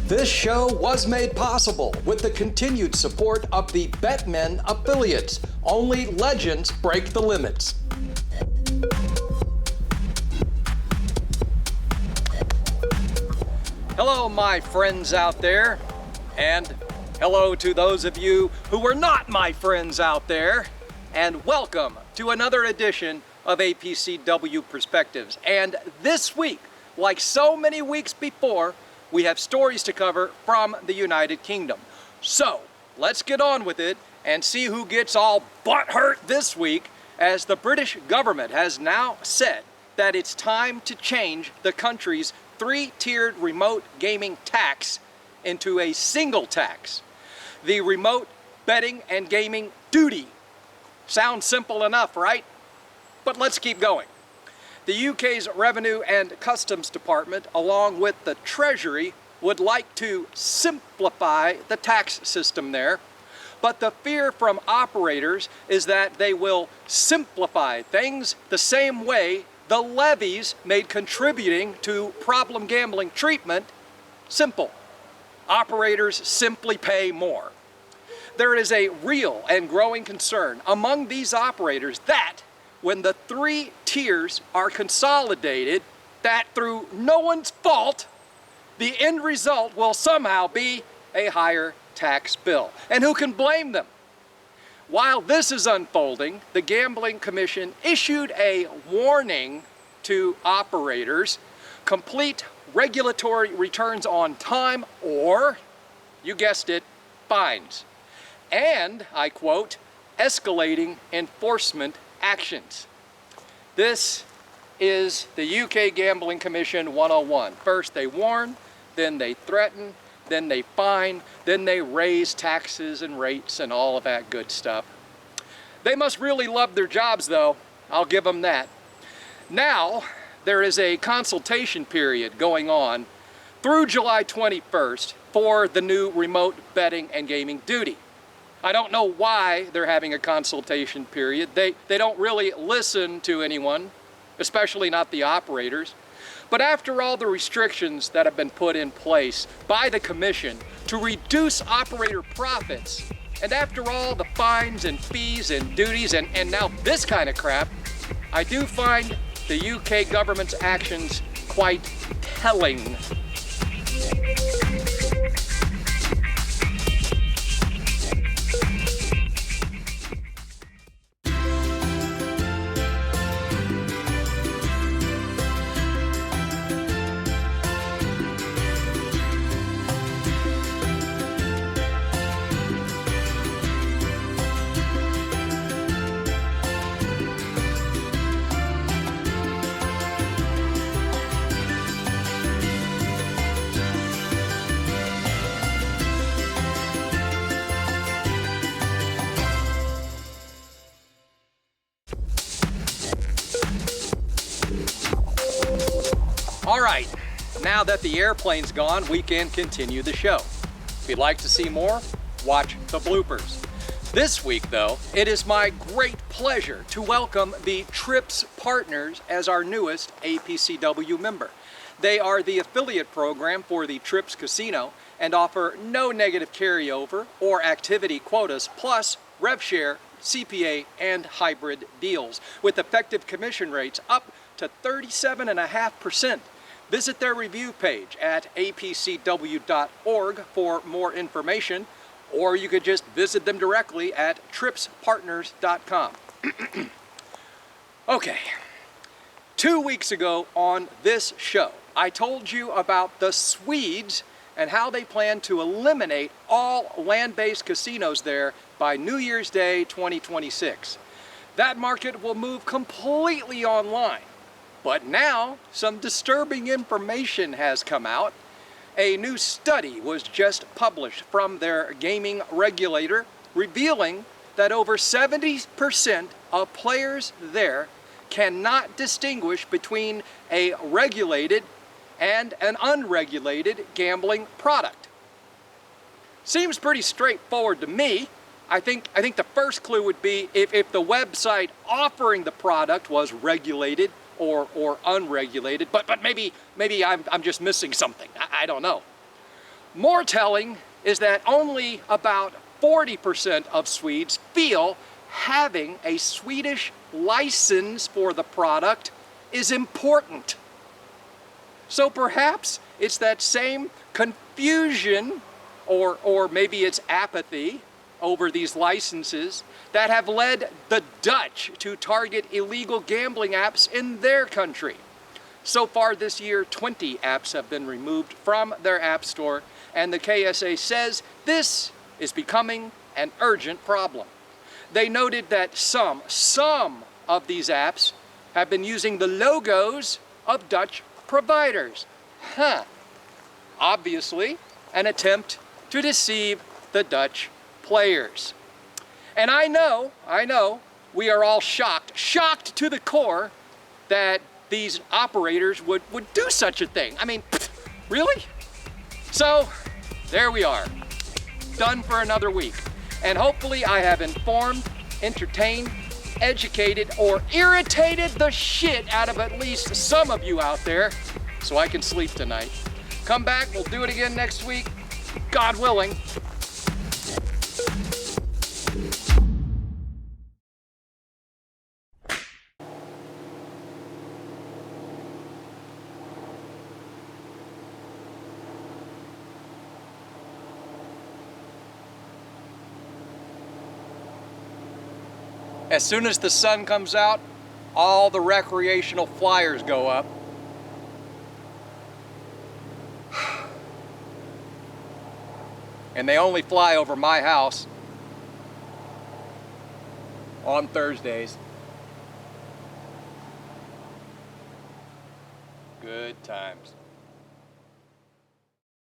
This show was made possible with the continued support of the BetMen affiliates. Only legends break the limits. Hello, my friends out there, and hello to those of you who were not my friends out there, and welcome to another edition of APCW Perspectives. And this week, like so many weeks before, we have stories to cover from the United Kingdom. So let's get on with it and see who gets all butthurt this week, as the British government has now said that it's time to change the country's three-tiered remote gaming tax into a single tax, the remote betting and gaming duty. Sounds simple enough, right? But let's keep going. The UK's Revenue and Customs Department, along with the Treasury, would like to simplify the tax system there. But the fear from operators is that they will simplify things the same way the levies made contributing to problem gambling treatment simple. Operators simply pay more. There is a real and growing concern among these operators that when the three tiers are consolidated, that through no one's fault, the end result will somehow be a higher tax bill. And who can blame them? While this is unfolding, the Gambling Commission issued a warning to operators: complete regulatory returns on time, or, you guessed it, fines. And, I quote, escalating enforcement actions. This is the UK Gambling Commission 101. First they warn, then they threaten, then they fine, then they raise taxes and rates and all of that good stuff. They must really love their jobs, though. I'll give them that. Now, there is a consultation period going on through July 21st for the new remote betting and gaming duty. I don't know why they're having a consultation period. They don't really listen to anyone, especially not the operators. But after all the restrictions that have been put in place by the Commission to reduce operator profits, and after all the fines and fees and duties and now this kind of crap, I do find the UK government's actions quite telling. All right, now that the airplane's gone, we can continue the show. If you'd like to see more, watch the bloopers. This week, though, it is my great pleasure to welcome the TRIPS Partners as our newest APCW member. They are the affiliate program for the TRIPS Casino and offer no negative carryover or activity quotas, plus rev share, CPA, and hybrid deals with effective commission rates up to 37.5%. Visit their review page at apcw.org for more information, or you could just visit them directly at tripspartners.com. Okay, 2 weeks ago on this show, I told you about the Swedes and how they plan to eliminate all land-based casinos there by New Year's Day 2026. That market will move completely online. But now, some disturbing information has come out. A new study was just published from their gaming regulator, revealing that over 70% of players there cannot distinguish between a regulated and an unregulated gambling product. Seems pretty straightforward to me. I think the first clue would be if the website offering the product was regulated or unregulated, but maybe I'm just missing something. I don't know. More telling is that only about 40% of Swedes feel having a Swedish license for the product is important. So perhaps it's that same confusion, or maybe it's apathy over these licenses that have led the Dutch to target illegal gambling apps in their country. So far this year, 20 apps have been removed from their app store, and the KSA says this is becoming an urgent problem. They noted that some of these apps have been using the logos of Dutch providers. Obviously, an attempt to deceive the Dutch players. And I know, we are all shocked to the core that these operators would do such a thing. I mean, really? So, there we are, done for another week. And hopefully I have informed, entertained, educated, or irritated the shit out of at least some of you out there, so I can sleep tonight. Come back, we'll do it again next week, God willing. As soon as the sun comes out, all the recreational flyers go up. And they only fly over my house on Thursdays. Good times.